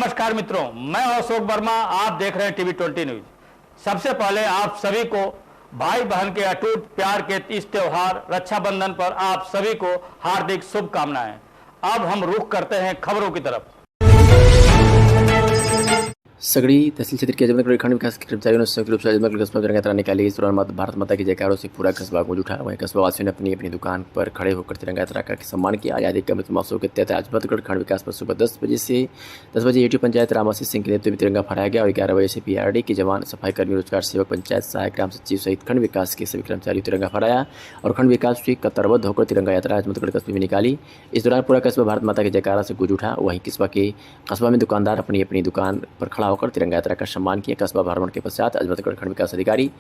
नमस्कार मित्रों, मैं अशोक वर्मा। आप देख रहे हैं टीवी20 न्यूज। सबसे पहले आप सभी को भाई बहन के अटूट प्यार के इस त्योहार रक्षाबंधन पर आप सभी को हार्दिक शुभकामनाएं। अब हम रुख करते हैं खबरों की तरफ। सगड़ी तहसील क्षेत्र के अजमेर खंड विकास के कर्मचारियों ने संयुक्त रूप से अजमेर कस्बा में तिरंगा यात्रा निकाली। इस दौरान भारत माता की जयकारों से पूरा कस्बा गूंज उठा। वहीं कस्बा वासियों ने अपनी अपनी दुकान पर खड़े होकर तिरंगा यात्रा का सम्मान किया। आजादी के अमृत महोत्सव के तहत अजमेर खंड विकास पर सुबह 10 बजे यूटी पंचायत रामासी सिंह के नेतृत्व में तिरंगा फहराया गया और 11 बजे से पीआरडी के जवान, सफाई कर्मी, रोजगार सेवक, पंचायत सहायक, ग्राम सचिव सहित खंड विकास के सभी कर्मचारियों तिरंगा फहराया और खंड विकास की कतारबद्ध होकर तिरंगा यात्रा अजमेर कस्बे में निकाली। इस दौरान पूरा कस्बा भारत माता की जयकारा से गूंज उठा। वहीं कस्बा में दुकानदार अपनी अपनी दुकान पर खड़ा होकर तिरंगा यात्रा का सम्मान किया। कस्बा भ्रमण के पश्चात अजमेर खंड विकास अधिकारी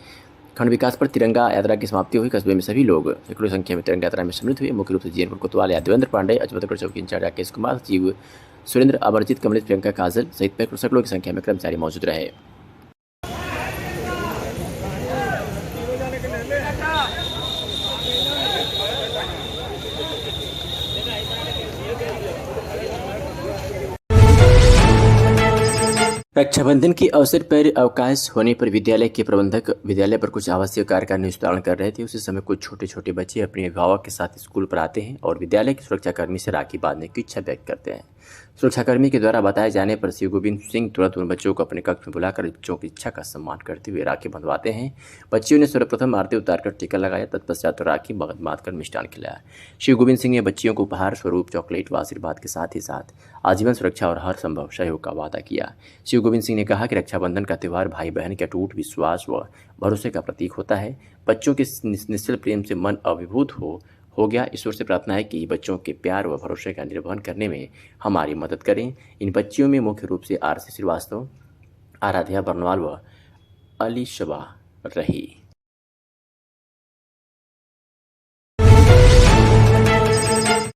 खंड विकास पर तिरंगा यात्रा की समाप्ति हुई। कस्बे में सभी लोग सैकड़ों संख्या में तिरंगा यात्रा में सम्मिलित हुए। मुख्य रूप से जीनपुर कोतवाल देवेंद्र पांडे, अजमेर चौकी इंचार्ज राकेश कुमार, सचिव सुरेंद्र, अमरजीत, कमलेश, प्रियंका, काजल सहित सैकड़ों की संख्या में कर्मचारी मौजूद रहे। रक्षाबंधन के अवसर पर अवकाश होने पर विद्यालय के प्रबंधक विद्यालय पर कुछ आवश्यक कार्य का निष्पादन कर रहे थे। उसी समय कुछ छोटे छोटे बच्चे अपने अभिभावक के साथ स्कूल पर आते हैं और विद्यालय के सुरक्षाकर्मी से राखी बांधने की इच्छा व्यक्त करते हैं। सुरक्षाकर्मी के द्वारा बताए जाने पर शिव गोविंद सिंह तुरंत उन बच्चों को अपने कक्ष में बुलाकर बच्चों की इच्छा का सम्मान करते हुए राखी बंधवाते हैं। बच्चियों ने सर्वप्रथम आरती उतारकर टीका लगाया, तत्पश्चात राखी बांधकर मिष्ठान खिलाया। शिव गोविंद सिंह ने बच्चियों को उपहार स्वरूप चॉकलेट व आशीर्वाद के साथ ही साथ आजीवन सुरक्षा और हर संभव सहयोग का वादा किया। शिव गोविंद सिंह ने कहा कि रक्षाबंधन का त्यौहार भाई बहन के अटूट विश्वास व भरोसे का प्रतीक होता है। बच्चों के निश्चल प्रेम से मन अभिभूत हो गया। ईश्वर से प्रार्थना है कि बच्चों के प्यार व भरोसे का निर्वहन करने में हमारी मदद करें। इन बच्चियों में मुख्य रूप से आरसी श्रीवास्तव, आराध्या बर्नवाल व अलीशबा रही।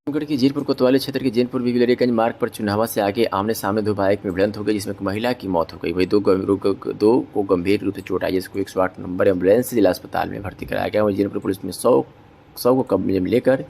रामगढ़ की जीनपुर कोतवाली क्षेत्र के जैनपुर बिबिलरियागंज मार्ग पर चुनावा से आगे आमने सामने दो बाइक में भिड़ंत हो गई, जिसमें एक महिला की मौत हो गई। वहीं दो को गंभीर रूप से चोट आई, जिसको 108 नंबर एम्बुलेंस से जिला अस्पताल में भर्ती कराया गया। वहीं जैनपुर पुलिस ने 100 को कब्जे में लेकर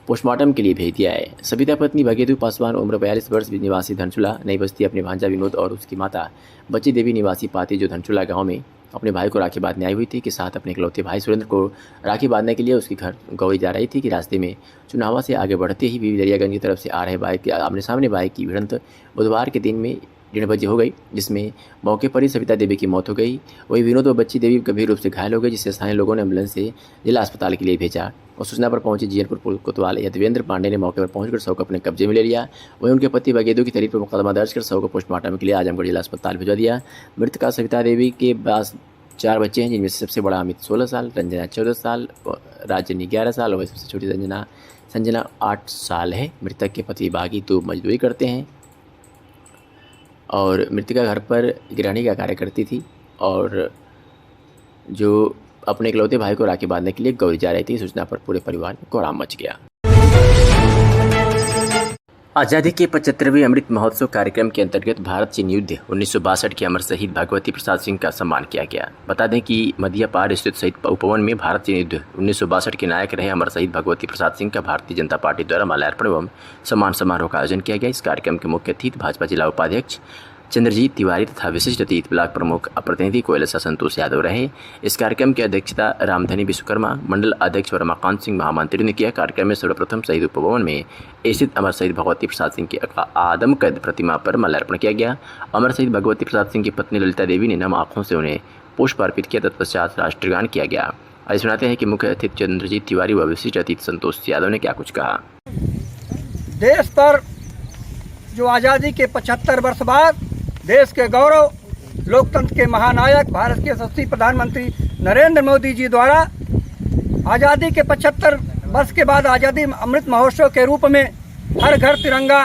पोस्टमार्टम के लिए भेज दिया है। सविता पत्नी भगेदू पासवान उम्र 42 वर्ष निवासी धनचूला नई बस्ती अपने भांजा विनोद और उसकी माता बच्ची देवी निवासी पाती जो धनचूला गांव में अपने भाई को राखी बांधने आई हुई थी के साथ अपने इकलौते भाई सुरेंद्र को राखी बांधने के लिए उसके घर गौरी जा रही थी कि रास्ते में चुनावा से आगे बढ़ते ही बिबिलरियागंज की तरफ से आ रहे बाइक के आमने सामने बाइक की भिड़ंत बुधवार के दिन में 1:30 बजे हो गई, जिसमें मौके पर ही सविता देवी की मौत हो गई। वहीं विनोद व बच्ची देवी गंभीर रूप से घायल हो गए, जिससे स्थानीय लोगों ने एम्बुलेंस से जिला अस्पताल के लिए भेजा और सूचना पर पहुंची जीनपुर कोतवाल देवेंद्र पांडे ने मौके पर पहुंचकर शव को अपने कब्जे में ले लिया। वहीं उनके पति बगेदू की तहरीर पर मुकदमा दर्ज कर शव को पोस्टमार्टम के लिए आजमगढ़ जिला अस्पताल भिजवा दिया। मृतका सविता देवी के पास 4 बच्चे हैं, जिनमें से सबसे बड़ा अमित 16 साल, रंजना 14 साल, राजनी 11 साल और सबसे छोटी संजना 8 साल है। मृतक के पति बागी तो मजदूरी करते हैं और मृतिका घर पर गृहिणी का कार्य करती थी और जो अपने इकलौते भाई को राखी बांधने के लिए गौरी जा रही थी। सूचना पर पूरे परिवार में कोहराम मच गया। आज़ादी के 75वें अमृत महोत्सव कार्यक्रम के अंतर्गत भारत चीन युद्ध 1962 के अमर शहीद भगवती प्रसाद सिंह का सम्मान किया गया। बता दें कि मदियापार स्थित शहीद उपवन में भारत चीन युद्ध 1962 के नायक रहे अमर शहीद भगवती प्रसाद सिंह का भारतीय जनता पार्टी द्वारा माल्यार्पण एवं सम्मान समारोह का आयोजन किया गया। इस कार्यक्रम के मुख्य अतिथि भाजपा जिला उपाध्यक्ष चंद्रजीत तिवारी तथा विशिष्ट अतिथि ब्लॉक प्रमुख प्रतिनिधि कोयलसा संतोष यादव रहे। इस कार्यक्रम की अध्यक्षता रामधनी विश्वकर्मा, मंडल अध्यक्ष रमाकांत सिंह महामंत्री ने किया। कार्यक्रम में सर्वप्रथम शहीद उपभवन में स्थित अमर शहीद भगवती प्रसाद सिंह की आदमकद प्रतिमा पर माल्यार्पण किया गया। अमर शहीद भगवती प्रसाद सिंह की पत्नी ललिता देवी ने नम आंखों से उन्हें पुष्प अर्पित किया। तत्पश्चात राष्ट्रगान किया गया। आज सुनाते हैं कि मुख्य अतिथि चंद्रजीत तिवारी व विशिष्ट अतिथि संतोष यादव ने क्या कुछ कहा। देश पर जो आज़ादी के 75 वर्ष बाद देश के गौरव, लोकतंत्र के महानायक, भारत के यशस्वी प्रधानमंत्री नरेंद्र मोदी जी द्वारा आज़ादी के 75 वर्ष के बाद आज़ादी अमृत महोत्सव के रूप में हर घर तिरंगा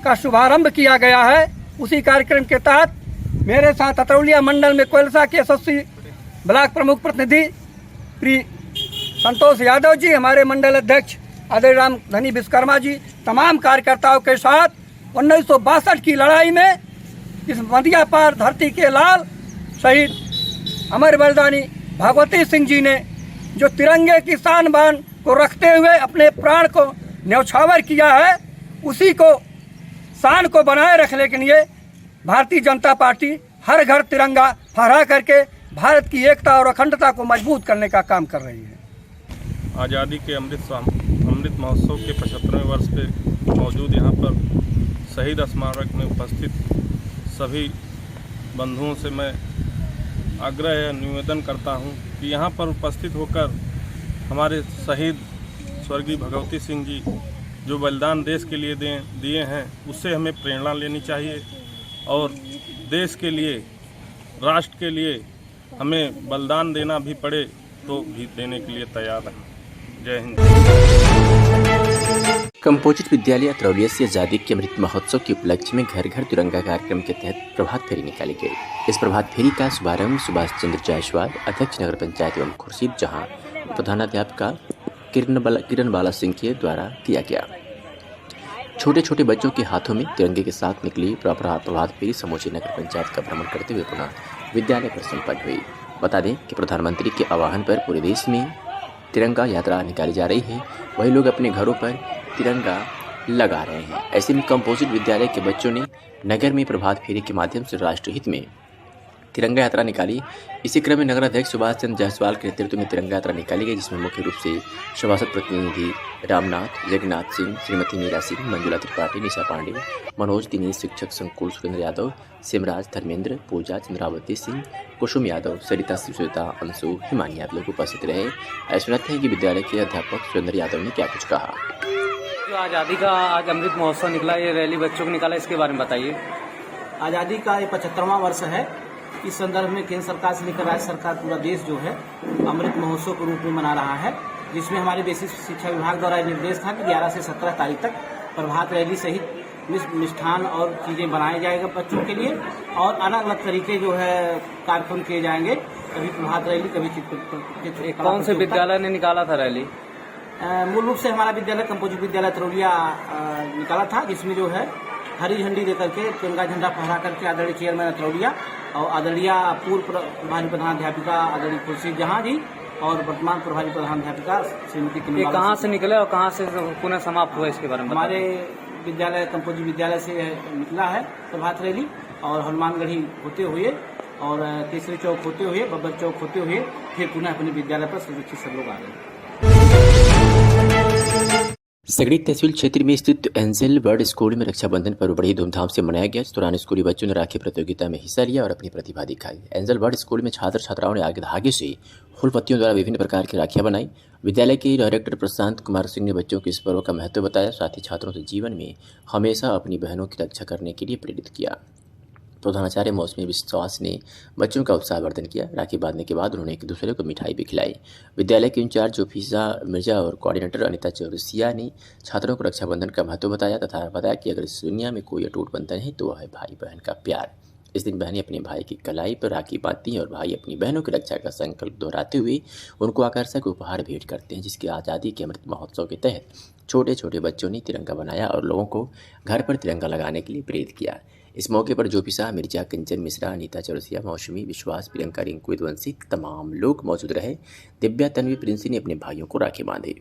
का शुभारंभ किया गया है। उसी कार्यक्रम के तहत मेरे साथ अतरौलिया मंडल में कोयलसा के यशस्वी ब्लॉक प्रमुख प्रतिनिधि श्री संतोष यादव जी, हमारे मंडल अध्यक्ष आदरणीय रामधनी विश्वकर्मा जी, तमाम कार्यकर्ताओं के साथ 1962 की लड़ाई में इस मदियापार धरती के लाल शहीद अमर बलिदानी भगवती सिंह जी ने जो तिरंगे की शान बान को रखते हुए अपने प्राण को न्यौछावर किया है, उसी को शान को बनाए रखने के लिए भारतीय जनता पार्टी हर घर तिरंगा फहरा करके भारत की एकता और अखंडता को मजबूत करने का काम कर रही है। आज़ादी के अमृत महोत्सव के 75वें वर्ष पे मौजूद यहाँ पर शहीद स्मारक में उपस्थित सभी बंधुओं से मैं आग्रह या निवेदन करता हूँ कि यहाँ पर उपस्थित होकर हमारे शहीद स्वर्गीय भगवती सिंह जी जो बलिदान देश के लिए दिए हैं उससे हमें प्रेरणा लेनी चाहिए और देश के लिए, राष्ट्र के लिए हमें बलिदान देना भी पड़े तो भी देने के लिए तैयार हैं। जय हिंद। कंपोजिट विद्यालय अतरौलिया से आज़ादी के अमृत महोत्सव के उपलक्ष्य में घर घर तिरंगा कार्यक्रम के तहत प्रभात फेरी निकाली गई। इस प्रभात फेरी का शुभारंभ सुभाष चंद्र जायसवाल, अध्यक्ष नगर पंचायत एवं खुर्शीद जहां प्रधानाध्यापिका किरण बाला सिंह के द्वारा किया गया। छोटे छोटे बच्चों के हाथों में तिरंगे के साथ निकली प्रभात फेरी समूचे नगर पंचायत का भ्रमण करते हुए पुनः विद्यालय पर संपन्न हुई। बता दें कि प्रधानमंत्री के आह्वान पर पूरे देश में तिरंगा यात्रा निकाली जा रही है, वही लोग अपने घरों पर तिरंगा लगा रहे हैं। ऐसे में कंपोजिट विद्यालय के बच्चों ने नगर में प्रभात फेरी के माध्यम से राष्ट्रहित में तिरंगा यात्रा निकाली। इसी क्रम में नगर अध्यक्ष सुभाष चंद्र जायसवाल के नेतृत्व में तिरंगा यात्रा निकाली गई, जिसमें मुख्य रूप से सभासद प्रतिनिधि रामनाथ, जगन्नाथ सिंह, श्रीमती मीरा सिंह, मंजुला त्रिपाठी, निशा पांडे, मनोज दिनेश, शिक्षक संकुल सुरेंद्र यादव, सिमराज, धर्मेंद्र, पूजा, चंद्रावती सिंह, कुसुम यादव, सरिता, श्वेता, अंशु, हिमानी आदि लोग उपस्थित रहे। ऐसा सुनते हैं कि विद्यालय के अध्यापक सुरेंद्र यादव ने क्या कुछ कहा। जो आज़ादी का आज अमृत महोत्सव निकला, ये रैली बच्चों को निकाला, इसके बारे में बताइए। आज़ादी का ये 75वां वर्ष है। इस संदर्भ में केंद्र सरकार से लेकर राज्य सरकार पूरा देश जो है अमृत महोत्सव के रूप में मना रहा है, जिसमें हमारे बेसिक शिक्षा विभाग द्वारा निर्देश था कि 11 से 17 तारीख तक प्रभात रैली सहित मिष्ठान और चीज़ें बनाए जाएगा बच्चों के लिए और अलग अलग तरीके जो है कार्यक्रम किए जाएंगे। कभी प्रभात रैली, कभी चित्र। कौन से विद्यालय ने निकाला था रैली? मूल रूप से हमारा विद्यालय कंपोजिट विद्यालय अतरौलिया निकाला था, जिसमें जो है हरी झंडी देकर के तिरंगा झंडा फहरा करके आदरणीय चेयरमैन अतरौलिया और आदरणीय पूर्व प्रभारी प्रधानाध्यापिका आदरणीय खुर्शीद जहां जी और वर्तमान प्रभारी प्रधानाध्यापिका श्रीमती किरण। कहाँ से निकले और कहाँ से पुनः समाप्त हुआ, इसके बारे में? हमारे विद्यालय कंपोजिट विद्यालय से निकला है प्रभात रैली और हनुमानगढ़ी होते हुए और केसरी चौक होते हुए, बब्बर चौक होते हुए फिर पुनः अपने विद्यालय पर सुरक्षित सब लोग आ रहे हैं। सगड़ी तहसील क्षेत्र में स्थित एंजल वर्ड स्कूल में रक्षाबंधन पर्व बड़ी धूमधाम से मनाया गया। इस दौरान स्कूली बच्चों ने राखी प्रतियोगिता में हिस्सा लिया और अपनी प्रतिभा दिखाई। एंजल वर्ड स्कूल में छात्र छात्राओं ने आगे धागे से फूल पत्तियों द्वारा विभिन्न प्रकार की राखियां बनाई। विद्यालय के डायरेक्टर प्रशांत कुमार सिंह ने बच्चों को इस पर्व का महत्व बताया, साथ ही छात्रों से जीवन में हमेशा अपनी बहनों की रक्षा करने के लिए प्रेरित किया। प्रधानाचार्य मौसमी विश्वास ने बच्चों का उत्साहवर्धन किया। राखी बांधने के बाद उन्होंने एक दूसरे को मिठाई भी खिलाई। विद्यालय के इंचार्ज जोफिजा मिर्जा और कोऑर्डिनेटर अनिता चौरसिया ने छात्रों को रक्षाबंधन का महत्व बताया तथा बताया कि अगर इस दुनिया में कोई अटूट बंधन है तो वह है भाई बहन का प्यार। इस दिन बहनें अपने भाई की कलाई पर राखी बांधती हैं और भाई अपनी बहनों की रक्षा का संकल्प दोहराते हुए उनको आकर्षक उपहार भेंट करते हैं, जिसके आज़ादी के अमृत महोत्सव के तहत छोटे छोटे बच्चों ने तिरंगा बनाया और लोगों को घर पर तिरंगा लगाने के लिए प्रेरित किया। इस मौके पर जोपिसा मिर्जा, कंचन मिश्रा, अनीता चौरसिया, मौसमी विश्वास, प्रियंका, रिंकू, विद्वंशी तमाम लोग मौजूद रहे। दिव्या, तन्वी, प्रिंसी ने अपने भाइयों को राखी बांधी।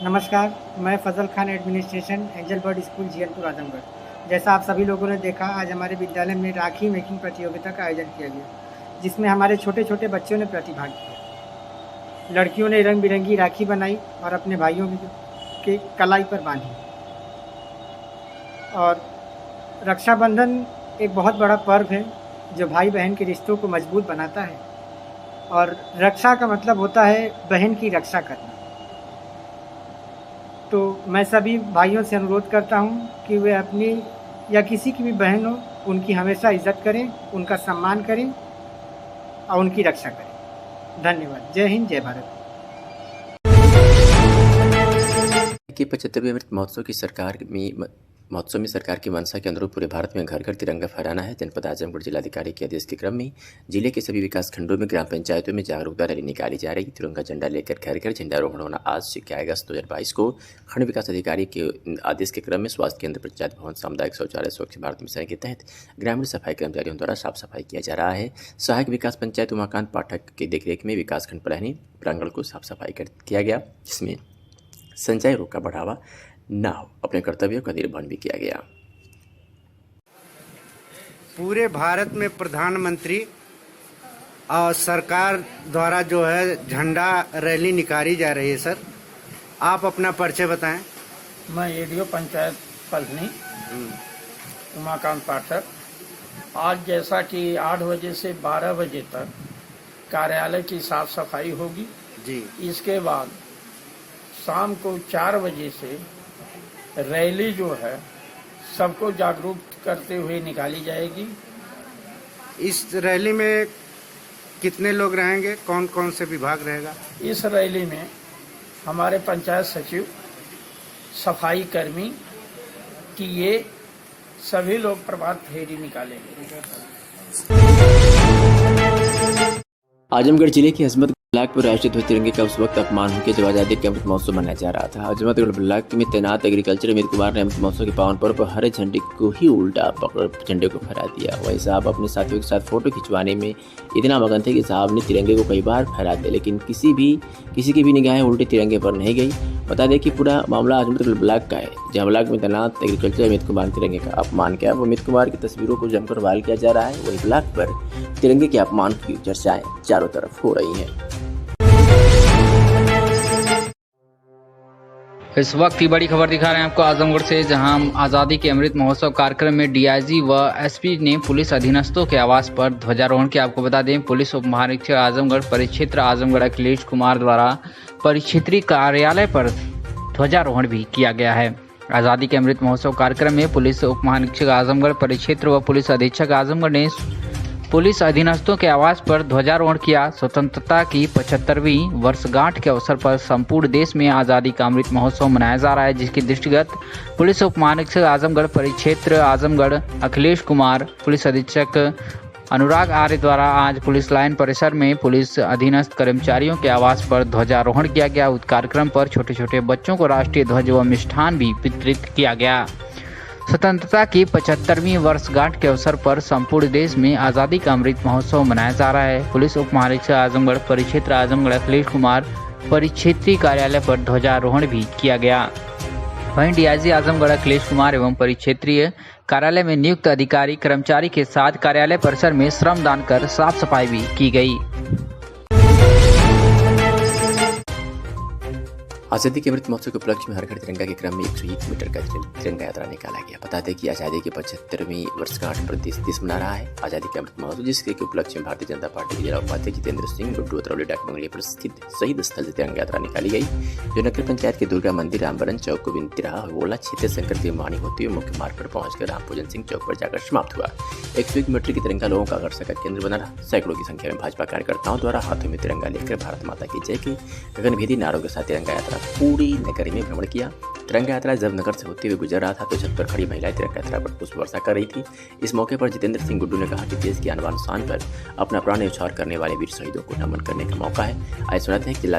नमस्कार, मैं Fazal Khan, administration angel bird school Jiyanpur Azamgarh. जैसा आप सभी लोगों ने देखा, आज हमारे विद्यालय में राखी मेकिंग प्रतियोगिता का आयोजन किया गया, जिसमें हमारे छोटे छोटे बच्चों ने प्रतिभाग किया। लड़कियों ने रंग बिरंगी राखी बनाई और अपने भाइयों के कलाई पर बांधी। और रक्षाबंधन एक बहुत बड़ा पर्व है जो भाई बहन के रिश्तों को मजबूत बनाता है और रक्षा का मतलब होता है बहन की रक्षा करना। तो मैं सभी भाइयों से अनुरोध करता हूँ कि वे अपनी या किसी की भी बहन हो, उनकी हमेशा इज्जत करें, उनका सम्मान करें और उनकी रक्षा करें। धन्यवाद। जय हिंद, जय भारत। के 75वें अमृत महोत्सव में सरकार की मंशा के अनुरूप पूरे भारत में घर घर तिरंगा फहराना है। जनपद आजमगढ़ जिलाधिकारी के आदेश के क्रम में जिले के सभी विकास खंडों में ग्राम पंचायतों में जागरूकता रैली निकाली जा रही। तिरंगा झंडा लेकर घर घर झंडारोहण होना आज से 11 अगस्त 2022 को खंड विकास अधिकारी के आदेश के क्रम में स्वास्थ्य केंद्र, पंचायत भवन, सामुदायिक शौचालय, स्वच्छ भारत मिशन के तहत ग्रामीण सफाई कर्मचारियों द्वारा साफ सफाई किया जा रहा है। सहायक विकास पंचायत उमाकांत पाठक के देखरेख में विकासखंड पलानी प्रांगण को साफ सफाई किया गया, जिसमें संचय रोग का बढ़ावा न हो, अपने कर्तव्यों का निर्वहन भी किया गया। पूरे भारत में प्रधानमंत्री और सरकार द्वारा जो है झंडा रैली निकाली जा रही है। सर, आप अपना परिचय बताएं। मैं एडीओ पंचायत पलनी उमाकांत पाठक। आज जैसा कि 8 बजे से 12 बजे तक कार्यालय की साफ सफाई होगी जी। इसके बाद शाम को 4 बजे से रैली जो है सबको जागरूक करते हुए निकाली जाएगी। इस रैली में कितने लोग रहेंगे, कौन कौन से विभाग रहेगा? इस रैली में हमारे पंचायत सचिव, सफाई कर्मी की ये सभी लोग प्रभात फेरी निकालेंगे। आजमगढ़ जिले की अजमतगढ़ ब्लॉक पर राष्ट्रीय ध्वज तिरंगे का उस वक्त अपमान होकर जब आजादी के अमृत महोत्सव मनाया जा रहा था। अजमतगढ़ ब्लॉक में तैनात एग्रीकल्चर अमित कुमार ने अमृत महोत्सव के पावन पर्व पर हरे झंडे को ही उल्टा पकड़ झंडे को फहरा दिया। वही साहब अपने साथियों के साथ फोटो खिंचवाने में इतना मगन थे कि साहब ने तिरंगे को कई बार फहरा दिया, लेकिन किसी की भी निगाहें उल्टे तिरंगे पर नहीं गई। बता दें कि पूरा मामला अजमतगढ़ ब्लॉक का है, जहां ब्लॉक में तैनात एग्रीकल्चर अमित कुमार ने तिरंगे का अपमान किया। वो अमित कुमार की तस्वीरों को जमकर वायरल किया जा रहा है। वही ब्लॉक पर तिरंगे के अपमान की चर्चाएं चारों तरफ हो रही हैं। इस वक्त की बड़ी खबर दिखा रहे हैं आपको आजमगढ़ से, जहां आज़ादी के अमृत महोत्सव कार्यक्रम में डीआईजी व एसपी ने पुलिस अधीनस्थों के आवास पर ध्वजारोहण किया। आपको बता दें, पुलिस उप महानिरीक्षक आजमगढ़ परिक्षेत्र आजमगढ़ अखिलेश कुमार द्वारा परिक्षेत्रीय कार्यालय पर ध्वजारोहण भी किया गया है। आज़ादी के अमृत महोत्सव कार्यक्रम में पुलिस उप महानिरीक्षक आजमगढ़ परिक्षेत्र व पुलिस अधीक्षक आजमगढ़ ने पुलिस अधीनस्थों के आवास पर ध्वजारोहण किया। स्वतंत्रता की 75वीं वर्षगांठ के अवसर पर संपूर्ण देश में आज़ादी का अमृत महोत्सव मनाया जा रहा है, जिसके दृष्टिगत पुलिस उप महानिरीक्षक आजमगढ़ परिक्षेत्र आजमगढ़ अखिलेश कुमार, पुलिस अधीक्षक अनुराग आर्य द्वारा आज पुलिस लाइन परिसर में पुलिस अधीनस्थ कर्मचारियों के आवास पर ध्वजारोहण किया गया। उस कार्यक्रम पर छोटे छोटे बच्चों को राष्ट्रीय ध्वज व मिष्ठान भी वितरित किया गया। स्वतंत्रता की 75वीं वर्षगांठ के अवसर पर संपूर्ण देश में आज़ादी का अमृत महोत्सव मनाया जा रहा है। पुलिस उप महानिरीक्षक आजमगढ़ परिक्षेत्र आजमगढ़ अखिलेश कुमार परिक्षेत्रीय कार्यालय पर ध्वजारोहण भी किया गया। वहीं डीआईजी आजमगढ़ अखिलेश कुमार एवं परिक्षेत्रीय कार्यालय में नियुक्त अधिकारी कर्मचारी के साथ कार्यालय परिसर में श्रमदान कर साफ सफाई भी की गई। आज़ादी के अमृत महोत्सव के उपलक्ष्य में हर घर तिरंगा के क्रम में 101 मीटर का तिरंगा यात्रा निकाला गया। बता दें कि आज़ादी की 75वीं वर्षगांठ पर देश मना रहा है आज़ादी के अमृत महोत्सव, जिसके उपलक्ष्य में भारतीय जनता पार्टी के जिला उपाध्यक्ष जितेंद्र सिंह गुड्डू अतरौली डाक बंगले पर स्थित शहीद स्थल से तिरंगा यात्रा निकाली गई, जो नगर पंचायत के दुर्गा मंदिर, रामबरन चौक, गोविंद तिराहा, गोला क्षेत्र शंकर की मानी होती हुई मुख्य मार्ग पर पहुंचकर रामपूजन सिंह चौक पर जाकर समाप्त हुआ। 101 मीटर की तिरंगा लोगों का आकर्षण का केंद्र बना रहा। सैकड़ों की संख्या में भाजपा कार्यकर्ताओं द्वारा हाथों में तिरंगा लेकर भारत माता की जय की गगनभेदी नारों के साथ तिरंगा यात्रा पूरी नगर में भ्रमण किया। तिरंगा यात्रा जब नगर से होते हुए गुजर रहा था तो छत पर खड़ी महिलाएं तिरंगा यात्रा पर पुष्प वर्षा कर रही थी। इस मौके पर जितेंद्र सिंह गुड्डू ने कहा कि देश की आन शान पर अपना प्राण न्यौछावर करने वाले वीर शहीदों को नमन करने का मौका है। आइए सुनाते हैं जिला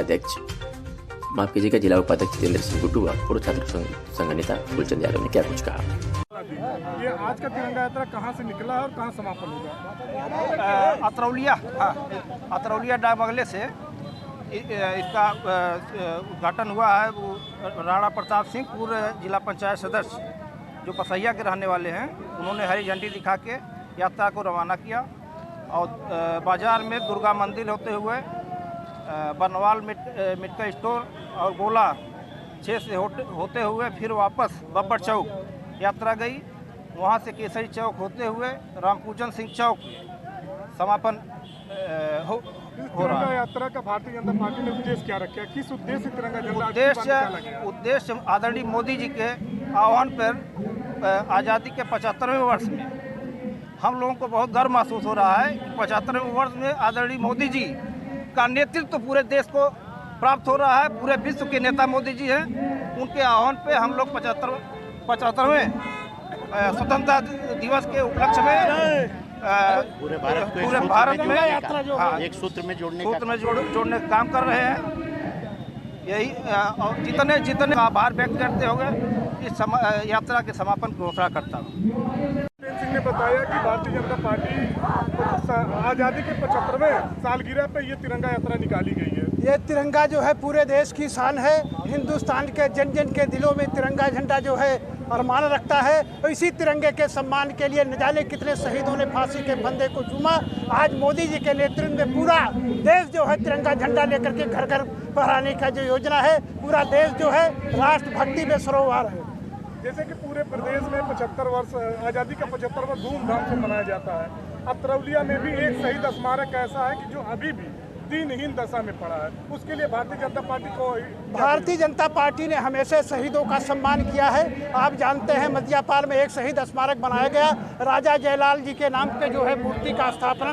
उपाध्यक्ष जितेंद्र सिंह गुड्डू व पूर्व छात्र संघ नेता फूलचंद यादव ने क्या कुछ कहा। ये आज का तिरंगा यात्रा कहाँ से निकला है और कहाँ समापन होगा? अतरौलिया डाक बंगले से इसका उद्घाटन हुआ है। वो राणा प्रताप सिंह पूर्व जिला पंचायत सदस्य जो पसैया के रहने वाले हैं, उन्होंने हरी झंडी दिखा के यात्रा को रवाना किया और बाजार में दुर्गा मंदिर होते हुए बनवाल मिटका स्टोर और गोला 6 से होते हुए फिर वापस बब्बर चौक यात्रा गई। वहाँ से केसरी चौक होते हुए रामपूजन सिंह चौक समापन हो रहा है। यात्रा का भारतीय जनता पार्टी ने उद्देश्य क्या रखा? किस उद्देश्य से तिरंगा झंडा? उद्देश्य आदरणीय मोदी जी के आह्वान पर आज़ादी के 75वें वर्ष में हम लोगों को बहुत गर्व महसूस हो रहा है। 75वें वर्ष में आदरणीय मोदी जी का नेतृत्व पूरे देश को प्राप्त हो रहा है। पूरे विश्व के नेता मोदी जी हैं। उनके आह्वान पे हम लोग 75वें स्वतंत्रता दिवस के उपलक्ष्य में पूरे भारत में यात्रा जो एक सूत्र में जोड़ने का काम कर रहे हैं। यही जितने आभार व्यक्त करते होंगे इस यात्रा के समापन की घोषणा करता हूँ। सिंह ने बताया कि भारतीय जनता पार्टी आज़ादी के 75वें सालगिरह पे ये तिरंगा यात्रा निकाली गई है। ये तिरंगा जो है पूरे देश की शान है। हिंदुस्तान के जन जन के दिलों में तिरंगा झंडा जो है अरमान रखता है। और इसी तिरंगे के सम्मान के लिए न जाने कितने शहीदों ने फांसी के फंदे को चूमा। आज मोदी जी के नेतृत्व में पूरा देश जो है तिरंगा झंडा लेकर के घर घर फहराने का जो योजना है, पूरा देश जो है राष्ट्रभक्ति में सरोवर है। जैसे कि पूरे प्रदेश में 75 वर्ष आज़ादी का 75 वर्ष धूमधाम से मनाया जाता है। अतरौलिया में भी एक शहीद स्मारक ऐसा है कि जो अभी भी दीनहीन दशा में पड़ा है। उसके लिए भारतीय जनता पार्टी ने हमेशा शहीदों का सम्मान किया है। आप जानते हैं मध्यापाल में एक शहीद स्मारक बनाया गया। राजा जयलाल जी के नाम पे जो है मूर्ति का स्थापना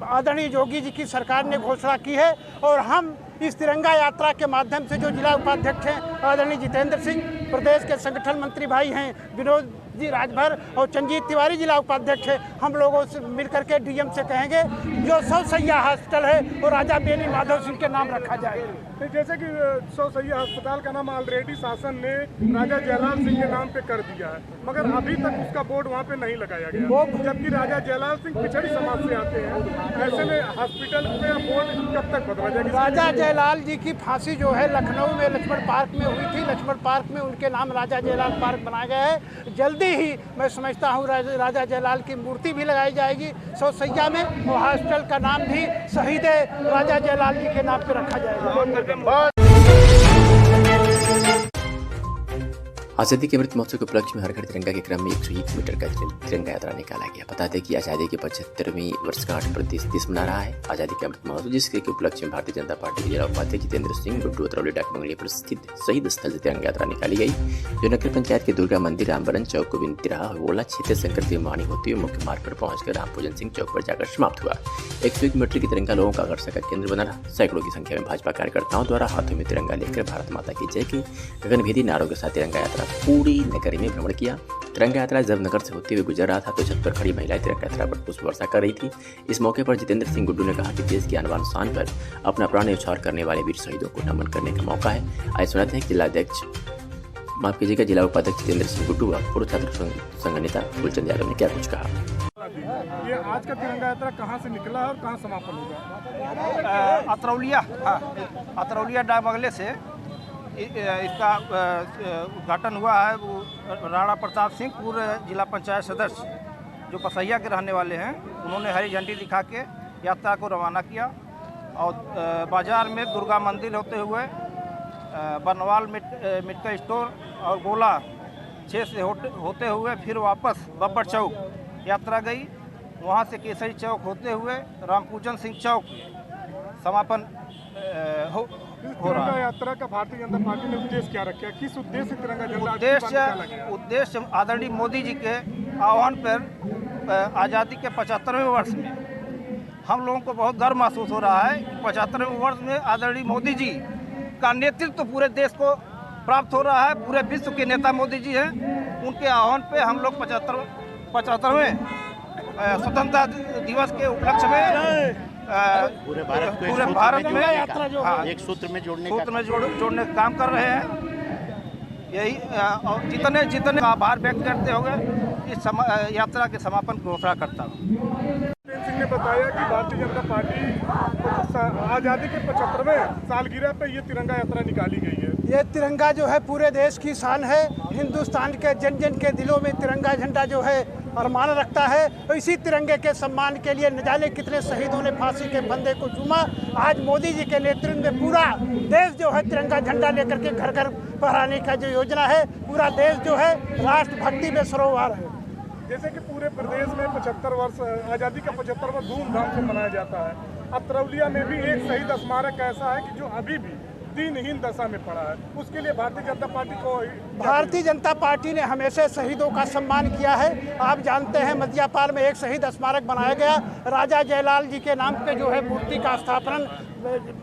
आदरणीय योगी जी की सरकार ने घोषणा की है। और हम इस तिरंगा यात्रा के माध्यम से जो जिला उपाध्यक्ष हैं आदरणीय जितेंद्र सिंह, प्रदेश के संगठन मंत्री भाई हैं विनोद जी राजभर और चंजीत तिवारी जिला उपाध्यक्ष है, हम लोगों से मिलकर के डीएम से कहेंगे जो 100 सैया हॉस्पिटल है वो राजा बेनी माधव सिंह के नाम रखा जाए। तो जैसे कि 100 सैया अस्पताल का नाम ऑलरेडी शासन ने राजा जयलाल सिंह के नाम पे कर दिया है, मगर अभी तक उसका बोर्ड वहाँ पे नहीं लगाया गया, जबकि राजा जयलाल सिंह पिछड़ी समाज से आते हैं। ऐसे में हॉस्पिटल पे बोर्ड कब तक बदला जाएगा? राजा जयलाल जी की फांसी जो है लखनऊ में लक्ष्मण पार्क में हुई थी। लक्ष्मण पार्क में उनके नाम राजा जयलाल पार्क बनाया गया है। जल्दी ही मैं समझता हूँ राजा जयलाल की मूर्ति भी लगाई जाएगी 100 सैया में, और हॉस्पिटल का नाम भी शहीद राजा जयलाल जी के नाम पे रखा जाएगा। आज़ादी के अमृत महोत्सव के उपलक्ष्य में हर घर तिरंगा के क्रम में 101 मीटर का तिरंगा यात्रा निकाला गया। बता दें कि आज़ादी के 75वीं वर्षगांठ पर देश मना रहा है आज़ादी के अमृत महोत्सव, जिसके उपलक्ष्य में भारतीय जनता पार्टी के जिला उपाध्यक्ष जितेंद्र सिंह गुड्डू अतरौली डाक बंगले पर स्थित शहीद स्थल से तिरंगा यात्रा निकाली गई, जो नगर पंचायत के दुर्गा मंदिर, रामबरन चौक, गोविंद तिराहा, गोला क्षेत्र शंकर देवमानी होते हुए मुख्य मार्ग पर पहुंचकर रामपूजन सिंह चौक पर जाकर समाप्त हुआ। 101 मीटर की तिरंगा लोगों का आकर्षण का केंद्र बना रहा। सैकड़ों की संख्या में भाजपा कार्यकर्ताओं द्वारा हाथों में तिरंगा लेकर भारत माता की जय के गगनभेदी नारों के साथ तिरंगा यात्रा पूरी नगर में भ्रमण किया। तिरंगा यात्रा जब नगर से होते हुए गुजर रहा था तो छत पर खड़ी महिलाएं तिरंगा यात्रा पर पुष्प वर्षा कर रही थी। इस मौके पर जितेंद्र सिंह गुड्डू ने कहा कि देश की आन बान शान पर अपना प्राण न्यौछावर करने वाले वीर शहीदों को नमन करने का मौका है। आइए सुनाते हैं जिला उपाध्यक्ष जितेंद्र सिंह गुड्डू व पूर्व छात्र संघ नेता फूलचंद यादव ने क्या कुछ कहा। ये आज का तिरंगा यात्रा कहाँ से निकला और कहाँ समापन होगा? अतरौलिया डाक बंगले से इसका उद्घाटन हुआ है। वो राणा प्रताप सिंह पूर्व जिला पंचायत सदस्य जो पसैया के रहने वाले हैं, उन्होंने हरी झंडी दिखा के यात्रा को रवाना किया। और बाजार में दुर्गा मंदिर होते हुए बनवाल मिटका स्टोर और गोला 6 से होते हुए फिर वापस बब्बर चौक यात्रा गई। वहाँ से केसरी चौक होते हुए रामपूजन सिंह चौक समापन हो रहा है। यात्रा का भारतीय जनता पार्टी ने उद्देश्य क्या रखा? किस उद्देश्य से तिरंगा झंडा? उद्देश्य आदरणीय मोदी जी के आह्वान पर आज़ादी के 75वें वर्ष में हम लोगों को बहुत गर्व महसूस हो रहा है। 75वें वर्ष में आदरणीय मोदी जी का नेतृत्व पूरे देश को प्राप्त हो रहा है। पूरे विश्व के नेता मोदी जी हैं। उनके आह्वान पे हम लोग 75वें स्वतंत्रता दिवस के उपलक्ष्य में पूरे भारत में यात्रा जो एक सूत्र में जोड़ने का काम कर रहे हैं। यही जितने आभार व्यक्त करते हुए इस यात्रा के समापन की घोषणा करता हूँ। सिंह ने बताया कि भारतीय जनता पार्टी आज़ादी के 75वें सालगिरह पे ये तिरंगा यात्रा निकाली गई है। ये तिरंगा जो है पूरे देश की शान है। हिंदुस्तान के जन जन के दिलों में तिरंगा झंडा जो है अरमान रखता है। और इसी तिरंगे के सम्मान के लिए न जाने कितने शहीदों ने फांसी के फंदे को चूमा। आज मोदी जी के नेतृत्व में पूरा देश जो है तिरंगा झंडा लेकर के घर घर फहराने का जो योजना है, पूरा देश जो है राष्ट्रभक्ति में सरोवर है। जैसे कि पूरे प्रदेश में 75 वर्ष आज़ादी का 75 वर्ष धूमधाम से मनाया जाता है। अतरौलिया में भी एक शहीद स्मारक ऐसा है कि जो अभी भी दीनहीन दशा में पड़ा है। उसके लिए भारतीय जनता पार्टी ने हमेशा शहीदों का सम्मान किया है। आप जानते हैं मध्यापाल में एक शहीद स्मारक बनाया गया। राजा जयलाल जी के नाम पे जो है मूर्ति का स्थापना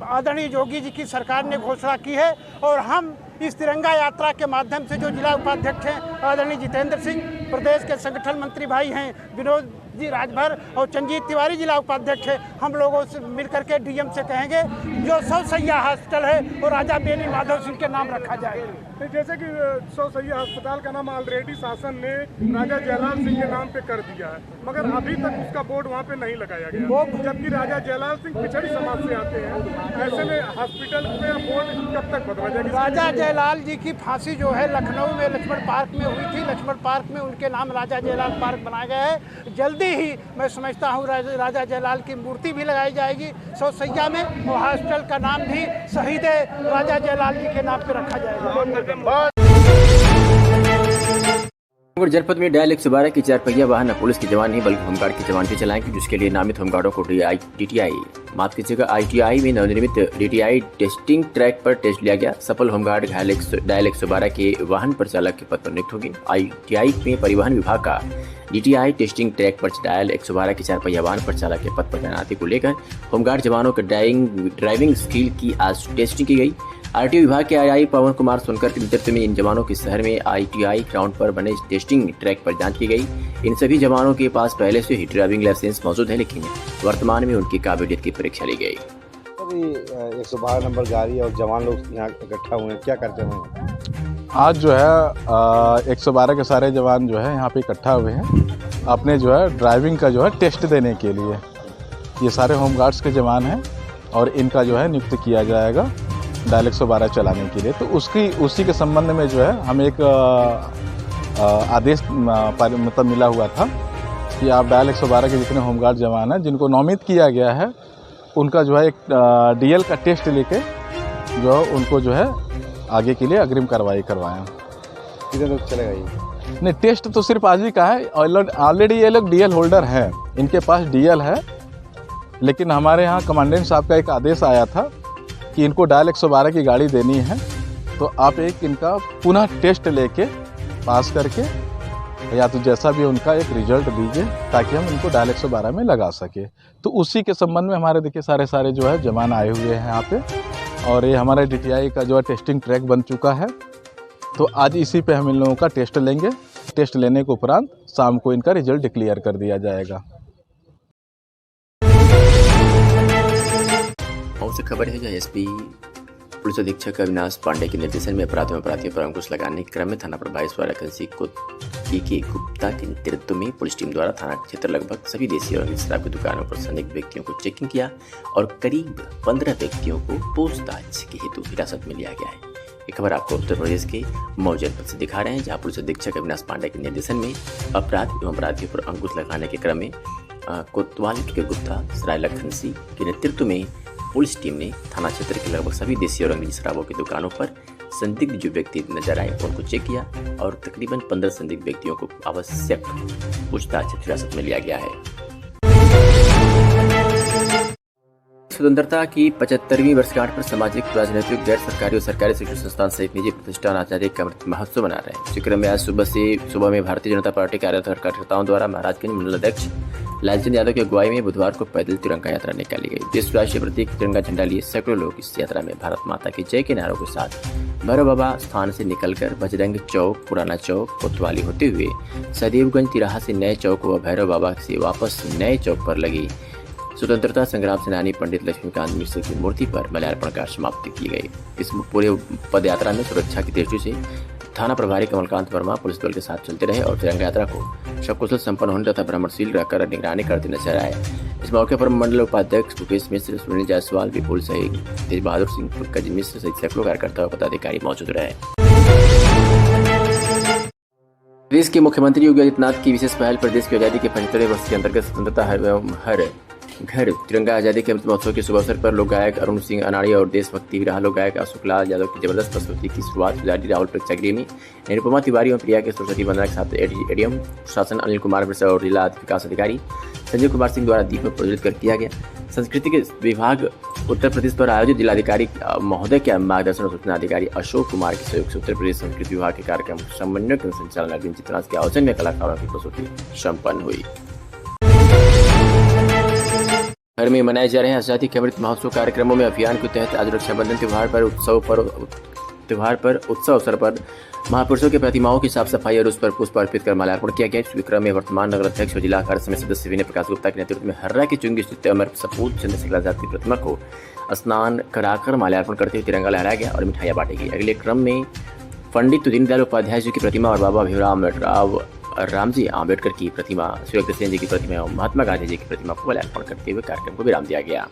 आदरणीय योगी जी की सरकार ने घोषणा की है। और हम इस तिरंगा यात्रा के माध्यम से जो जिला उपाध्यक्ष हैं आदरणीय जितेंद्र सिंह, प्रदेश के संगठन मंत्री भाई हैं विनोद जी राजभर और चंजीत तिवारी जिला उपाध्यक्ष है, हम लोगों से मिलकर के डीएम से कहेंगे जो 100 सैया हॉस्पिटल है वो राजा बेनी माधव सिंह के नाम रखा जाए। जैसे कि 100 सैया अस्पताल का नाम ऑलरेडी शासन ने राजा जयलाल सिंह के नाम पे कर दिया है, मगर अभी तक उसका बोर्ड वहाँ पे नहीं लगाया गया, जबकि राजा जयलाल सिंह पिछड़ी समाज से आते हैं। ऐसे में हॉस्पिटल पे बोर्ड कब तक बदला जाएगा? राजा जयलाल जी की फांसी जो है लखनऊ में लक्ष्मण पार्क में हुई थी। लक्ष्मण पार्क में उनके नाम राजा जयलाल पार्क बनाया गया है। जल्दी ही मैं समझता हूँ राजा जयलाल की मूर्ति भी लगाई जाएगी 100 सैया में, और हॉस्पिटल का नाम भी शहीद राजा जयलाल जी के नाम पे रखा जाएगा। जनपद में डायल 112 की 4 पहिया वाहन पुलिस के जवान नहीं बल्कि होमगार्ड के जवान भी चलाएंगे, जिसके लिए नामित होमगार्डों को DTI माफ कीजिएगा ITI में नवनिर्मित DTI टेस्टिंग ट्रैक पर टेस्ट लिया गया। सफल होमगार्ड डायल 112 के वाहन परिचालक के पद पर नियुक्त होगी। ITI में परिवहन विभाग का DTI टेस्टिंग ट्रैक पर डायल 112 की 4 पहिया वाहन परिचालक के पद पर तैनाती को लेकर होमगार्ड जवानों के ड्राइविंग स्किल की आज टेस्टिंग की गई। RTO विभाग के AI पवन कुमार सोनकर के नेतृत्व में इन जवानों की शहर में ITI ग्राउंड पर बने टेस्टिंग ट्रैक पर जांच की गई। इन सभी जवानों के पास पहले से ही ड्राइविंग लाइसेंस मौजूद है, लेकिन वर्तमान में उनकी काबिलियत की परीक्षा ली गई। 112 नंबर गाड़ी और जवान लोग यहाँ इकट्ठा हुए हैं, क्या करते हैं? आज जो है 112 के सारे जवान जो है यहाँ पे इकट्ठा हुए हैं अपने जो है ड्राइविंग का जो है टेस्ट देने के लिए। ये सारे होमगार्ड्स के जवान हैं और इनका जो है नियुक्त किया जाएगा डायल 112 चलाने के लिए। तो उसी के संबंध में जो है हमें एक आदेश मतलब मिला हुआ था कि आप डायल 112 के जितने होमगार्ड जवान हैं जिनको नामित किया गया है उनका जो है एक DL का टेस्ट लेके जो है उनको जो है आगे के लिए अग्रिम कार्रवाई करवाएं। कितने लोग चलेगा ये? नहीं, टेस्ट तो सिर्फ आज ही का है। ऑलरेडी ये लोग DL होल्डर हैं, इनके पास DL है, लेकिन हमारे यहाँ कमांडेंट साहब का एक आदेश आया था कि इनको डायल 112 की गाड़ी देनी है, तो आप एक इनका पुनः टेस्ट लेके पास करके या तो जैसा भी उनका एक रिजल्ट दीजिए ताकि हम इनको डायल 112 में लगा सके। तो उसी के संबंध में हमारे देखिए सारे जो है जवान आए हुए हैं यहाँ पे, और ये हमारे DTI का जो है टेस्टिंग ट्रैक बन चुका है। तो आज इसी पे हम इन लोगों का टेस्ट लेंगे। टेस्ट लेने के उपरांत शाम को इनका रिजल्ट डिक्लेयर कर दिया जाएगा। और से खबर है जहाँ SP पुलिस अधीक्षक अविनाश पांडे के निर्देशन में अपराधियों पर अंकुश लगाने के क्रम में थाना प्रभारी स्वराकंसी को के गुप्ता के नेतृत्व में पुलिस टीम द्वारा थाना क्षेत्र लगभग सभी देसी और शराब की दुकानों पर संदिग्ध व्यक्तियों को चेकिंग किया और करीब 15 व्यक्तियों को पूछताछ के हेतु हिरासत में लिया गया है। ये खबर आपको उत्तर प्रदेश के मऊ जनपद से दिखा रहे हैं, जहाँ पुलिस अधीक्षक अविनाश पांडे के निर्देशन में अपराध एवं अपराधियों पर अंकुश लगाने के क्रम में कोतवाल के गुप्ता सरायलखनसी के नेतृत्व में पुलिस टीम ने थाना क्षेत्र के लगभग सभी देसी और अंग्रेजी शराबों की दुकानों पर संदिग्ध जो व्यक्ति नजर आए उनको चेक किया और तकरीबन 15 संदिग्ध व्यक्तियों को आवश्यक पूछताछ हिरासत में लिया गया है। स्वतंत्रता की 75वीं वर्षगांठ पर सामाजिक, राजनीतिक, गैर सरकारी और सरकारी शिक्षण संस्थान सहित निजी प्रतिष्ठान आजादी का अमृत महोत्सव मना रहे हैं। इसी क्रम में आज सुबह में भारतीय जनता पार्टी कार्यकर्ताओं द्वारा महाराजगंज मंडल अध्यक्ष लालचंद यादव की अगुवाई में बुधवार को पैदल तिरंगा यात्रा निकाली गई। देश राष्ट्रीय प्रतीक तिरंगा झंडा लिए सैकड़ों लोग इस यात्रा में भारत माता की जय के नारों के साथ भैरव बाबा स्थान से निकलकर बजरंग चौक, पुराना चौक, कोतवाली होते हुए सदैवगंज तिराहा से नए चौक व भैरव बाबा से वापस नए चौक पर लगी स्वतंत्रता संग्राम सेनानी पंडित लक्ष्मीकांत मिश्र की मूर्ति पर माल्यार्पण कर समाप्ति की गई। इस पूरे पद यात्रा में सुरक्षा की दृष्टि से थाना प्रभारी कमलकांत वर्मा पुलिस बल के साथ चलते रहे और तिरंगा यात्रा को सकुशल संपन्न होने तथा भ्रमणशील रहकर निगरानी करते नजर आए। इस मौके पर मंडल उपाध्यक्ष भूपेश मिश्र, सुनील जायसवाल, विपुल सहित तेज बहादुर सिंह, पंकज मिश्र सहित सैकड़ों कार्यकर्ता और पदाधिकारी मौजूद रहे। प्रदेश के मुख्यमंत्री योगी आदित्यनाथ की विशेष पहल प्रदेश की आजादी के 75वें वर्ष के अंतर्गत स्वतंत्रता हर घर तिरंगा आजादी के अमृत महोत्सव के शुभ अवसर पर लोक गायक अरुण सिंह अनाड़ी और देशभक्ति विरहा लोक गायक अशोक लाल यादव की जबरदस्त प्रस्तुति की शुरुआत गुजराती राहुल प्रेक्षागृह में निरुपमा तिवारी और प्रिया के सरस्वती वंदना के साथ एडीएम शासन अनिल कुमार मिश्रा और जिला विकास अधिकारी संजय कुमार सिंह द्वारा दीप प्रज्वलित कर किया गया। संस्कृति के विभाग उत्तर प्रदेश पर आयोजित जिलाधिकारी महोदय के मार्गदर्शन और सूचना अधिकारी अशोक कुमार के सहयोग से उत्तर प्रदेश संस्कृति विभाग के कार्यक्रम समन्वय के संचालन अरविंद चित्रांश के आयोजन में कलाकारों की प्रस्तुति सम्पन्न हुई। घर में मनाए जा रहे हैं आजादी के अमृत महोत्सव कार्यक्रमों में अभियान के तहत आज रक्षाबंधन त्योहार पर त्योहार पर उत्सव अवसर पर महापुरुषों की प्रतिमाओं की साफ सफाई और उस पर पुष्प अर्पित कर माल्यार्पण किया गया। इस कार्यक्रम में वर्तमान नगर अध्यक्ष और जिला कार्य समिति सदस्य विनय प्रकाश गुप्ता के नेतृत्व में हर्रा की चुंगी स्थित अमर सपूत चंद्रशेखर आजाद की प्रतिमा को स्नान कराकर माल्यार्पण करते हुए तिरंगा लहराया गया और मिठाइयां बांटी गई। अगले क्रम में पंडित दीनदयाल उपाध्याय जी की प्रतिमा और बाबा भीमराव रामजी आम्बेडकर की प्रतिमा, श्री अग्रसेन जी की प्रतिमा और महात्मा गांधी जी की प्रतिमा को माल्यार्पण करते हुए कार्यक्रम को विराम दिया गया।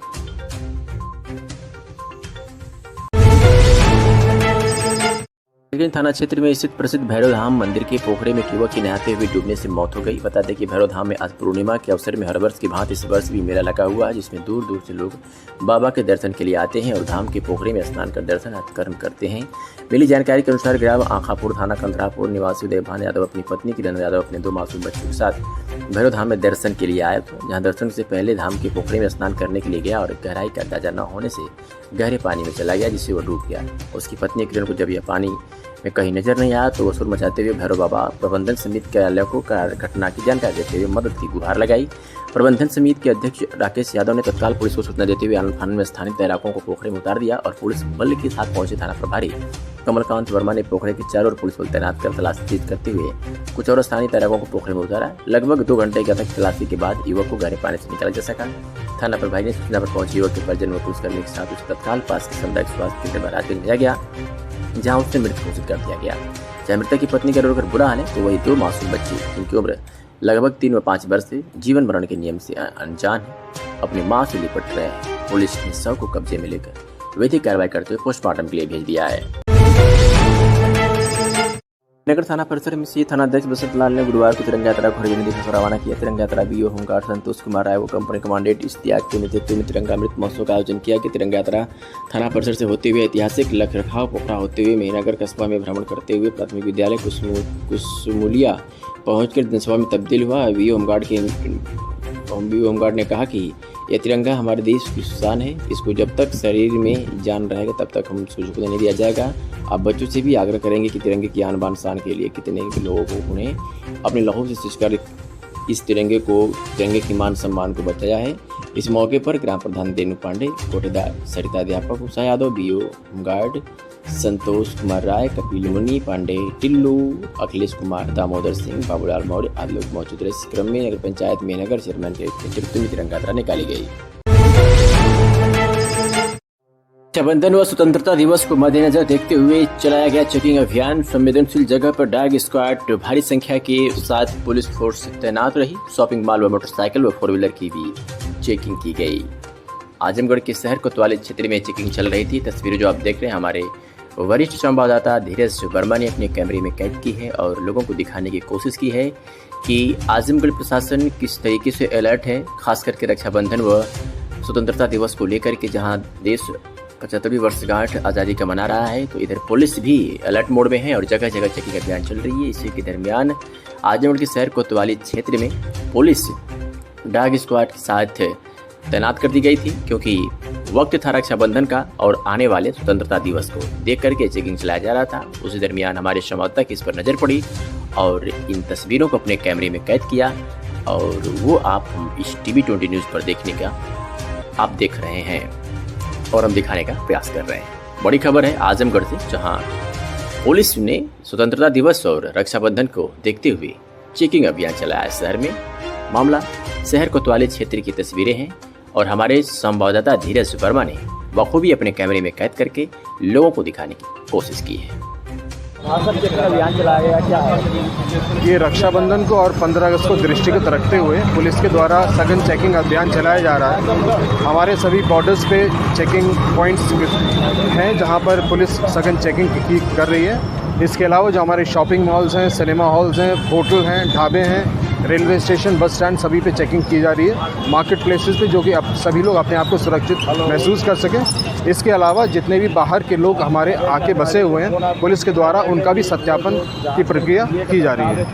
थाना क्षेत्र में स्थित प्रसिद्ध भैरव धाम मंदिर के पोखरे में युवक की नहाते हुए डूबने से मौत हो गई। बता दें कि भैरव धाम में आज पूर्णिमा के अवसर में हर वर्ष की भांति इस वर्ष भी मेला लगा हुआ है, जिसमें दूर दूर से लोग बाबा के दर्शन के लिए आते हैं और धाम के पोखरे में स्नान कर दर्शन कर्म करते हैं। मिली जानकारी के अनुसार ग्राम आखापुर थाना कंधरापुर निवासी देवभान यादव अपनी पत्नी किरण यादव अपने 2 मासूम बच्चों के साथ भैरव धाम में दर्शन के लिए आया, जहाँ दर्शन से पहले धाम के पोखरे में स्नान करने के लिए गया और गहराई का अंदाजा न होने से गहरे पानी में चला गया, जिससे वो डूब गया। उसकी पत्नी किरण को जब यह पानी में कहीं नजर नहीं आया तो वो सुर मचाते हुए भैरव बाबा प्रबंधन समिति कार्यालय को घटना की जानकारी देते हुए मदद की गुहार लगाई। प्रबंधन समिति के अध्यक्ष राकेश यादव ने तत्काल पुलिस को सूचना देते हुए आनंद में स्थानीय तैराकों को पोखरे में उतार दिया और पुलिस बल के साथ पहुंचे थाना प्रभारी कमलकांत वर्मा ने पोखरे के चारों ओर पुलिस बल तैनात कर तलाशी तेज करते हुए कुछ और स्थानीय तैराकों को पोखरे में उतारा। लगभग 2 घंटे की अथक तलाशी के बाद युवक को गहरे पानी से निकाला जा सका। थाना प्रभारी ने सूचना पर पहुंचे युवक के परिजन व पुलिसकर्मी के साथ उसे तत्काल पास के सामुदायिक स्वास्थ्य केंद्र में राजगंज भेजा गया, जहां उससे मृत घोषित कर दिया गया। चाहे मृतक की पत्नी का रोकर बुरा हाल है तो वही 2 मासूम बच्चे जिनकी उम्र लगभग 3 व 5 वर्ष से जीवन मरण के नियम से अनजान है, अपनी मां से लिपट रहे हैं। पुलिस ने शव को कब्जे में लेकर वैधिक कार्रवाई करते हुए पोस्टमार्टम के लिए भेज दिया है। नगर थाना परिसर में से थानाध्यक्ष बसंत लाल ने गुरुवार को तिरंगा यात्रा को हरी झंडी दिखाकर रवाना किया। तिरंगा यात्रा बीओ होमगार्ड संतोष कुमार राय व कंपनी कमांडेंट इश्तियाक के नेतृत्व में तिरंगा अमृत महोत्सव का आयोजन किया गया। तिरंगा यात्रा थाना परिसर से होते हुए ऐतिहासिक लखरखाव पोखरा होते हुए मेहनगर कस्बा में भ्रमण करते हुए प्राथमिक विद्यालय कुसमुलिया पहुंचकर जनसभा में तब्दील हुआ। बीओ होमगार्ड ने कहा कि यह तिरंगा हमारे देश की शान है, इसको जब तक शरीर में जान रहेगा तब तक हम इसको झुकने नहीं दिया जाएगा। आप बच्चों से भी आग्रह करेंगे कि तिरंगे की आन बान शान के लिए कितने लोगों को उन्हें अपने लहू से सिंचकर इस तिरंगे की मान सम्मान को बचाया है। इस मौके पर ग्राम प्रधान देनु पांडे, कोटेदार सरिता अध्यापक उषा यादव, बीओ होमगार्ड संतोष कुमार राय, कपिल मुनि पांडे, टिल्लू, अखिलेश कुमार, दामोदर सिंह, बाबूलाल मौर्य आदि लोग मौजूद रहे। इस क्रम में नगर पंचायत मेहनगर चेयरमैन के नेतृत्व में तिरंगा यात्रा निकाली गई। रक्षाबंधन व स्वतंत्रता दिवस को मद्देनजर देखते हुए चलाया गया चेकिंग अभियान। संवेदनशील जगह पर डॉग स्क्वाड भारी संख्या के साथ पुलिस फोर्स तैनात रही। शॉपिंग मॉल व मोटरसाइकिल व 4 व्हीलर की भी चेकिंग की गई। आजमगढ़ के शहर कोतवाली क्षेत्र में चेकिंग चल रही थी। तस्वीरें जो आप देख रहे हैं हमारे वरिष्ठ संवाददाता धीरज वर्मा ने अपने कैमरे में कैद की है और लोगों को दिखाने की कोशिश की है कि आजमगढ़ प्रशासन किस तरीके से अलर्ट है, खास करके रक्षाबंधन व स्वतंत्रता दिवस को लेकर के, जहां देश 75वीं वर्षगांठ आज़ादी का मना रहा है, तो इधर पुलिस भी अलर्ट मोड में है और जगह जगह चेकिंग अभियान चल रही है। इसी के दरमियान आजमगढ़ के शहर कोतवाली क्षेत्र में पुलिस डॉग स्क्वाड के साथ तैनात कर दी गई थी, क्योंकि वक्त था रक्षाबंधन का और आने वाले स्वतंत्रता दिवस को देख करके चेकिंग चलाया जा रहा था। उसी दरमियान हमारे संवाददाता की इस पर नज़र पड़ी और इन तस्वीरों को अपने कैमरे में कैद किया और वो आप इस TV20 न्यूज़ पर देखने का आप देख रहे हैं और हम दिखाने का प्रयास कर रहे हैं। बड़ी खबर है आजमगढ़ से, जहां पुलिस ने स्वतंत्रता दिवस और रक्षाबंधन को देखते हुए चेकिंग अभियान चलाया शहर में। मामला शहर कोतवाली क्षेत्र की तस्वीरें हैं और हमारे संवाददाता धीरज वर्मा ने बखूबी अपने कैमरे में कैद करके लोगों को दिखाने की कोशिश की है। अभियान चलाया गया क्या है? ये रक्षाबंधन को और 15 अगस्त को दृष्टिगत रखते हुए पुलिस के द्वारा सघन चेकिंग अभियान चलाया जा रहा है। हमारे सभी बॉर्डर्स पे चेकिंग पॉइंट्स हैं जहां पर पुलिस सघन चेकिंग कर रही है। इसके अलावा जो हमारे शॉपिंग मॉल्स हैं, सिनेमा हॉल्स हैं, होटल हैं, ढाबे हैं, रेलवे स्टेशन, बस स्टैंड, सभी पे चेकिंग की जा रही है। मार्केट प्लेसेस पे, जो कि अब सभी लोग अपने आप को सुरक्षित महसूस कर सकें। इसके अलावा जितने भी बाहर के लोग हमारे आके बसे हुए हैं, पुलिस के द्वारा उनका भी सत्यापन की प्रक्रिया की जा रही है।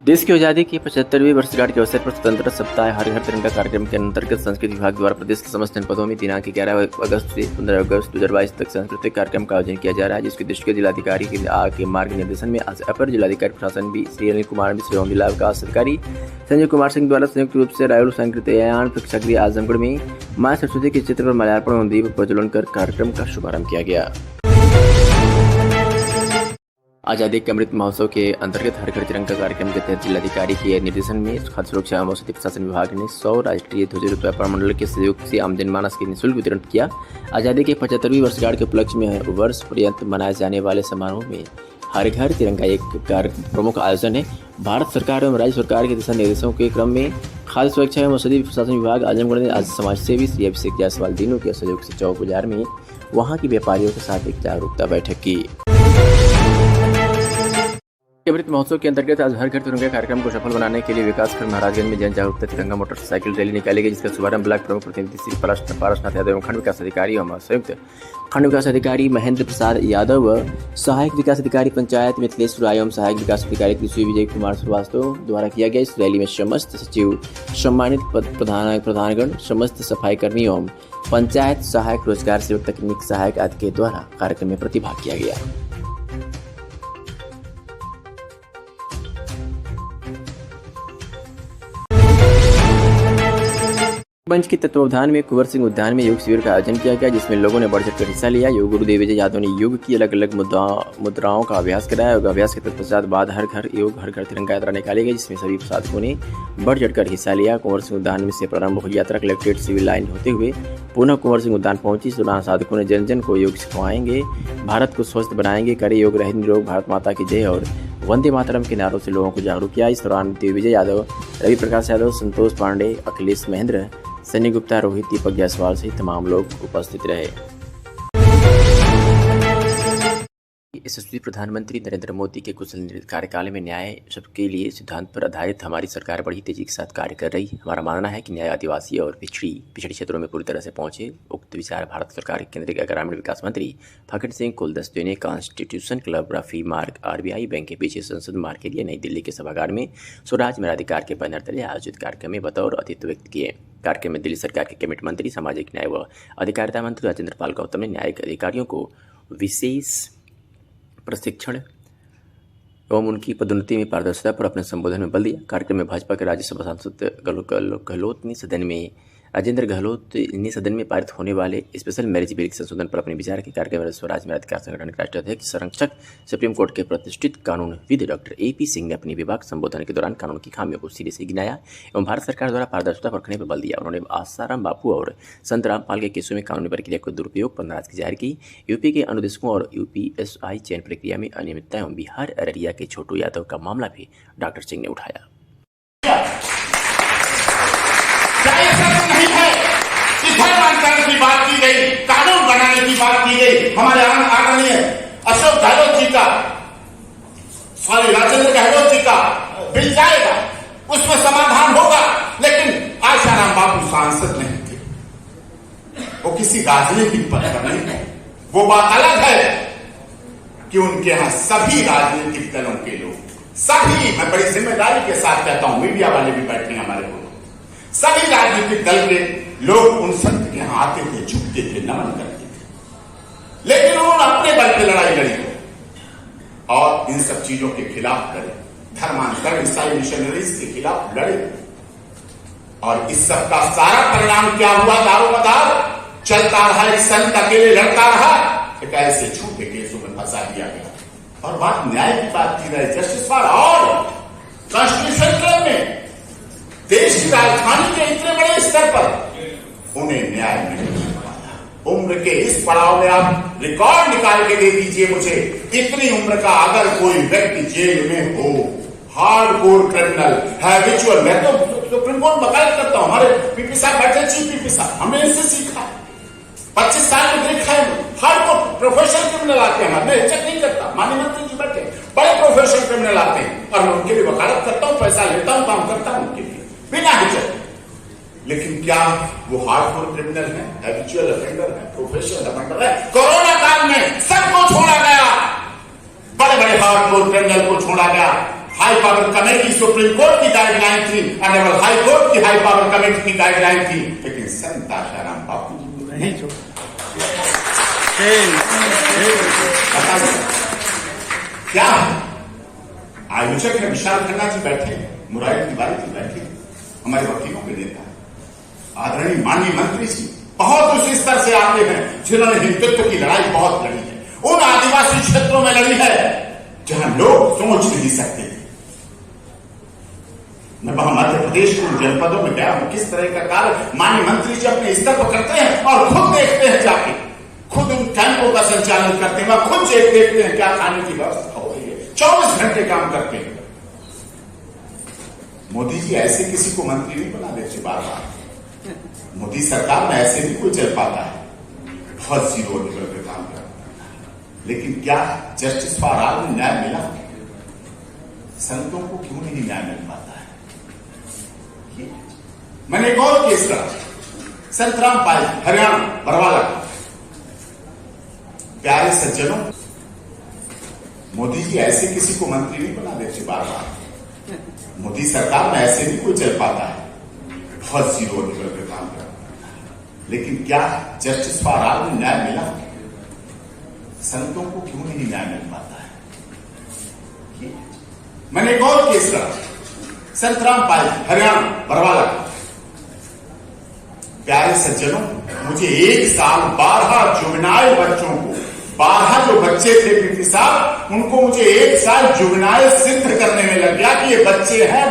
देश की आज़ादी की 75वीं वर्षगांठ के अवसर पर स्वतंत्रता सप्ताह हर घर तिरंगा कार्यक्रम के अंतर्गत संस्कृति विभाग द्वारा प्रदेश के समस्त जनपदों में दिनांक 11 अगस्त से 15 अगस्त 2022 तक सांस्कृतिक कार्यक्रम का आयोजन किया जा रहा है, जिसके दृष्टि जिलाधिकारी के मार्ग निर्देशन में आज अपर जिलाधिकारी प्रशासन भी श्री अनिल कुमार मिश्र एवं जिला विकास अधिकारी संजय कुमार सिंह द्वारा संयुक्त रूप से रायुल संकीर्तन प्रेक्षागृह आजमगढ़ में मां सरस्वती के चित्र पर माल्यार्पण एवं दीप प्रज्वलन कर कार्यक्रम का शुभारंभ किया गया। आज़ादी के अमृत महोत्सव के अंतर्गत हर घर तिरंगा कार्यक्रम के तहत जिलाधिकारी के निर्देशन में खाद्य सुरक्षा एवं औषधि प्रशासन विभाग ने 100 राष्ट्रीय ध्वज व्यापार मंडल के सहयोग से आम जनमानस के निःशुल्क वितरण किया। आज़ादी के 75वीं वर्षगांठ के उपलक्ष्य में हर वर्ष पर्यंत मनाए जाने वाले समारोह में हर घर तिरंगा एक प्रमुख आयोजन है। भारत सरकार एवं राज्य सरकार के दिशा निर्देशों के क्रम में खाद्य सुरक्षा एवं औषधि प्रशासन विभाग आजमगढ़ ने आज समाजसेवी श्री अभिषेक जायसवाल दीनू के सहयोग से चौक बाजार में वहाँ के व्यापारियों के साथ एक जागरूकता बैठक की। अमृत महोत्सव के अंतर्गत आज हर घर तिरंगा कार्यक्रम को सफल बनाने के लिए विकासखंड महाराजगंज में जन जागरूकता तिरंगा मोटरसाइकिल रैली निकाली गई, जिसका शुभारंभ ब्लॉक प्रमुख प्रतिनिधि श्री पारसनाथ यादव एवं खंड विकास अधिकारी एवं संयुक्त खंड विकास अधिकारी महेंद्र प्रसाद यादव व सहायक विकास अधिकारी पंचायत मिथिलेश राय एवं सहायक विकास अधिकारी कृषि विजय कुमार श्रीवास्तव द्वारा किया गया। इस रैली में समस्त सचिव, सम्मानित प्रधानगण, समस्त सफाई कर्मी एवं पंचायत सहायक, रोजगार सेवक, तकनीक सहायक आदि के द्वारा कार्यक्रम में प्रतिभाग किया गया। मंच के तत्वावधान में कुंवर सिंह उद्यान में योग शिविर का आयोजन किया गया, जिसमें लोगों ने बढ़ चढ़कर हिस्सा लिया। योग गुरु देवविजय यादव ने योग की अलग अलग मुद्राओं का अभ्यास कराया। योग अभ्यास के तत्पश्चात बाद हर घर तिरंगा यात्रा निकाली गई, जिसमें सभी साधकों ने बढ़ चढ़कर हिस्सा लिया। कुंवर सिंह उद्यान में से प्रारंभ हुई यात्रा कलेक्ट्रेट सिविल लाइन होते हुए पुनः कुंवर सिंह उद्यान पहुंची। इस दौरान साधकों ने जन जन को योग सिखवाएंगे, भारत को स्वस्थ बनाएंगे, करे योग रहे निरोग, भारत माता की जय और वंदे मातरम के नारों से लोगों को जागरूक किया। इस दौरान दिग्विजय यादव, रवि प्रकाश यादव, संतोष पांडे, अखिलेश महेंद्र, सनी गुप्ता, रोहित, दीपक जायसवाल सहित तमाम लोग उपस्थित रहे। यशस्वी प्रधानमंत्री नरेंद्र मोदी के कुशल कार्यकाल में न्याय सबके लिए सिद्धांत पर आधारित हमारी सरकार बड़ी तेजी के साथ कार्य कर रही है। हमारा मानना है कि न्याय आदिवासी और पिछड़ी क्षेत्रों में पूरी तरह से पहुंचे। उक्त विचार भारत सरकार के केंद्रीय ग्रामीण विकास मंत्री फग्गन सिंह कुलस्ते ने कॉन्स्टिट्यूशन क्लब, रफी मार्ग, RBI बैंक के पीछे संसद मार्ग के लिए नई दिल्ली के सभागार में स्वराज मेरा अधिकार के बैनर तले आयोजित कार्यक्रम में बतौर अतिथि व्यक्त किए। कार्यक्रम में दिल्ली सरकार के कैबिनेट मंत्री, सामाजिक न्याय व अधिकारिता मंत्री राजेंद्र पाल गौतम ने न्यायिक अधिकारियों को विशेष प्रशिक्षण एवं उनकी पदोन्नति में पारदर्शिता पर अपने संबोधन में बल दिया। कार्यक्रम में भाजपा के राज्यसभा सांसद राजेंद्र गहलोत ने सदन में पारित होने वाले स्पेशल मैरिज बिल के संशोधन पर अपने विचार के। कार्यक्रम में स्वराज मेरा अधिकार संगठन के राष्ट्रीय अध्यक्ष संरक्षक सुप्रीम कोर्ट के प्रतिष्ठित कानूनविद डॉक्टर AP सिंह ने अपने विभाग संबोधन के दौरान कानून की खामियों को सिरे से गिनाया एवं भारत सरकार द्वारा पारदर्शिता परखने पर बल दिया। उन्होंने आसाराम बापू और संत रामपाल के केसों में कानूनी प्रक्रिया को दुरुपयोग पर नाराजगी जाहिर की। यूपी के अनुदेशकों और UPSI चयन प्रक्रिया में अनियमितता एवं बिहार अररिया के छोटू यादव का मामला भी डॉक्टर सिंह ने उठाया। की बात की गई, कानून बनाने की बात की गई, हमारे आदरणीय अशोक गहलोत जी का, राजेंद्र गहलोत जी का बिल जाएगा, उसमें समाधान होगा। लेकिन आशाराम बापू सांसद नहीं थे, वो किसी राजनीतिक पद पर नहीं है। वो बात अलग है कि उनके यहां सभी राजनीतिक दलों के लोग, सभी, मैं बड़ी जिम्मेदारी के साथ कहता हूं, मीडिया वाले भी बैठे हैं हमारे को, सभी राजनीतिक दल के लोग उन संत के यहां आते थे, झुकते थे, नमन करते थे। लेकिन उन्होंने अपने बल पे लड़ाई लड़ी और इन सब चीजों के खिलाफ लड़े, धर्मांतरण, ईसाई मिशनरीज के खिलाफ लड़े। और इस सब का सारा परिणाम क्या हुआ? दारोमदार चलता रहा, एक संत अकेले लड़ता रहा, एक ऐसे झूठे केसों में फंसा दिया गया। और बात न्याय की बात की रहे, justice for all, constitution club में देश की राजधानी के इतने बड़े स्तर पर उन्हें न्याय नहीं मिल पाया। उम्र के इस पड़ाव में आप रिकॉर्ड निकाल के दे दीजिए मुझे, इतनी उम्र का अगर कोई व्यक्ति जेल में हो, हार्डकोर क्रिमिनल, हैबिचुअल, मैं तो सुप्रीम कोर्ट वकालत करता हूं, हमारे पीपी साहब बैठे, चीफ पीपी साहब, हमने इनसे सीखा, 25 साल में देखा है। हार्डकोर प्रोफेशनल क्रिमिनल आते हैं, मैं चेक नहीं करता, माननीय मंत्री जी बैठे, बड़े प्रोफेशनल क्रिमिनल आते हैं और मैं उनके लिए वकालत करता हूं, पैसा लेता हूं, काम करता हूं उनके लिए बिना हिचक। लेकिन क्या वो हार्डकोर क्रिमिनल है, हैबिचुअल ऑफेंडर है, प्रोफेशनल ऑफेंडर है? कोरोना काल में सबको छोड़ा गया, बड़े बड़े हार्डकोर क्रिमिनल को छोड़ा गया, high power committee supreme court की गाइडलाइन थी, ऑनरेबल हाई कोर्ट की हाई पावर कमेटी की गाइडलाइन थी, लेकिन संत आशाराम बापू जी नहीं छोड़। क्या है आयोजक है? विशाल खन्ना जी बैठे, मुरारी तिवारी जी बैठे, हमारे वकीलों के नेता, आदरणीय माननीय मंत्री जी बहुत उस स्तर से आते हैं जिन्होंने हिंदुत्व की लड़ाई बहुत लड़ी है, उन आदिवासी क्षेत्रों में लड़ी है जहां लोग सोच नहीं सकते थे। मैं वहां मध्य प्रदेश के उन जनपदों में गया हूं, किस तरह का कार्य माननीय मंत्री जी अपने स्तर पर करते हैं और खुद देखते हैं, जाके खुद उन कैंपों का संचालन करते हैं, खुद देखते हैं क्या खाने की व्यवस्था हो रही है, 24 घंटे काम करते हैं। मोदी जी ऐसे किसी को मंत्री नहीं बना देते बार बार, मोदी सरकार में ऐसे भी कोई चल पाता है, बहुत जीरो लेवल पे काम करता है। लेकिन क्या जस्टिस फॉर ऑल में न्याय मिला? संतों को क्यों नहीं न्याय मिल पाता है? मैंने एक और केस करा, संतराम पाल हरियाणा बरवाला, प्यारे सज्जनों, मोदी जी ऐसे किसी को मंत्री नहीं बना देते बार बार, मोदी सरकार में ऐसे भी कोई चल पाता है, बहुत जीरो लेवल पे काम करता है। लेकिन क्या जस्टिस फॉर ऑल में न्याय मिला? संतों को क्यों नहीं न्याय मिल पाता है? मैंने एक और केस करा, संतराम पाल हरियाणा बरवाला, प्यारे सज्जनों, मुझे 1 साल 12 जुवेनाइल बच्चों को, 12 जो बच्चे थे पीपी साहब, उनको मुझे 1 साल जुवेनाइल सिद्ध करने में लग गया कि ये बच्चे हैं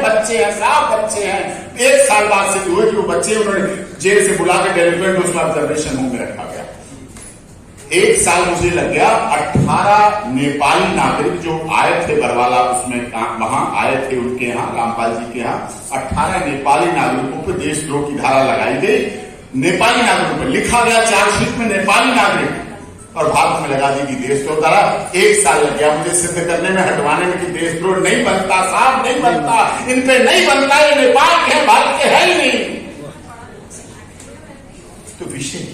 साहब, बच्चे हैं। 1 साल बाद सिद्ध हुए कि वो बच्चे, उन्होंने जेल से बुला के डेलिवेंट उसमें ऑब्जर्वेशन होम में रखा गया। 1 साल मुझे लग गया। 18 नेपाली नागरिक जो आए थे बरवाला, उसमें वहां आए थे उनके यहाँ, रामपाल जी के यहाँ, 18 नेपाली नागरिकों पर देशद्रोह की धारा लगाई गई। नेपाली नागरिकों पर लिखा गया चार्जशीट में नेपाली नागरिक, और भारत में लगा दी कि देशद्रोह धारा। 1 साल लग गया मुझे सिद्ध करने में, हटवाने में कि देशद्रोह नहीं बनता साहब, नहीं बनता, इन पे नहीं बनता, ये नेपाल के हैं, भारत के है ही नहीं। तो विषय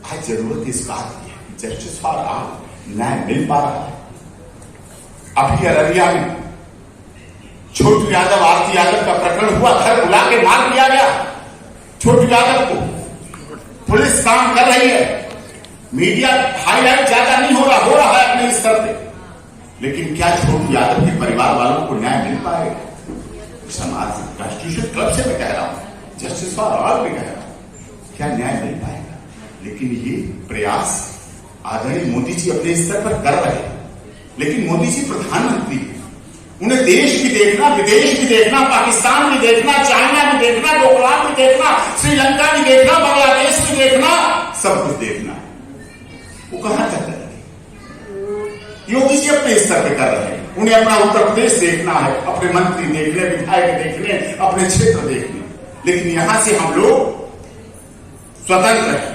आज जरूरत इस बात की है कि जस्टिस फॉर ऑल न्याय मिल पा रहा है। अभी अररिया में छोटू यादव, आरती यादव का प्रकरण हुआ, घर बुला के मार दिया गया छोटू यादव को। पुलिस काम कर रही है, मीडिया हाईलाइट ज्यादा नहीं हो रहा है अपने स्तर पे, लेकिन क्या छोटू यादव के परिवार वालों को न्याय मिल पाएगा? समाज कॉन्स्टिट्यूशन क्लब से मैं कह रहा हूं, जस्टिस फॉर ऑल में कह रहा हूं, क्या न्याय मिल पाएगा? लेकिन ये प्रयास आदरणीय मोदी जी अपने स्तर पर कर रहे हैं, लेकिन मोदी जी प्रधानमंत्री हैं, उन्हें देश भी देखना, विदेश भी देखना, पाकिस्तान भी देखना, चाइना भी देखना, डोकलाम भी देखना, श्रीलंका भी देखना, बांग्लादेश भी देखना, सब कुछ देखना है। वो कहां तक करेंगे? योगी जी अपने स्तर पर कर रहे हैं, उन्हें अपना उत्तर प्रदेश देखना है, अपने मंत्री देखने, विधायक देखने, अपने क्षेत्र देखने, लेकिन यहां से हम लोग स्वतंत्र हैं,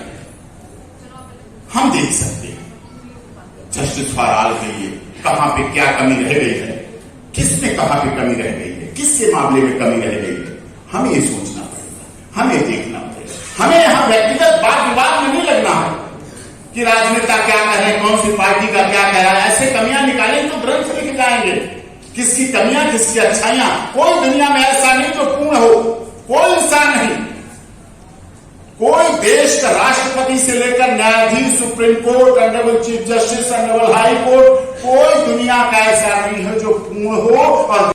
हम देख सकते हैं जस्टिस फॉर ऑल के लिए कहां पे क्या कमी रह गई है, किसमें कहां पे कमी रह गई है, किसके मामले में कमी रह गई है। हमें ये सोचना पड़ेगा, हमें देखना पड़ेगा। हमें यहां व्यक्तिगत बात विवाद में नहीं लगना है कि राजनेता क्या कह रहे हैं, कौन सी पार्टी का क्या कह रहा है। ऐसे कमियां निकालेंगे तो ग्रंथ लिख जाएंगे, किसकी कमियां, किसकी अच्छाइयां। कोई दुनिया में ऐसा नहीं जो पूर्ण हो, कोई इंसान नहीं, कोई देश का राष्ट्रपति से लेकर न्यायाधीश, supreme court, honourable chief justice, honourable high court, कोई दुनिया का ऐसा नहीं है जो पूर्ण हो और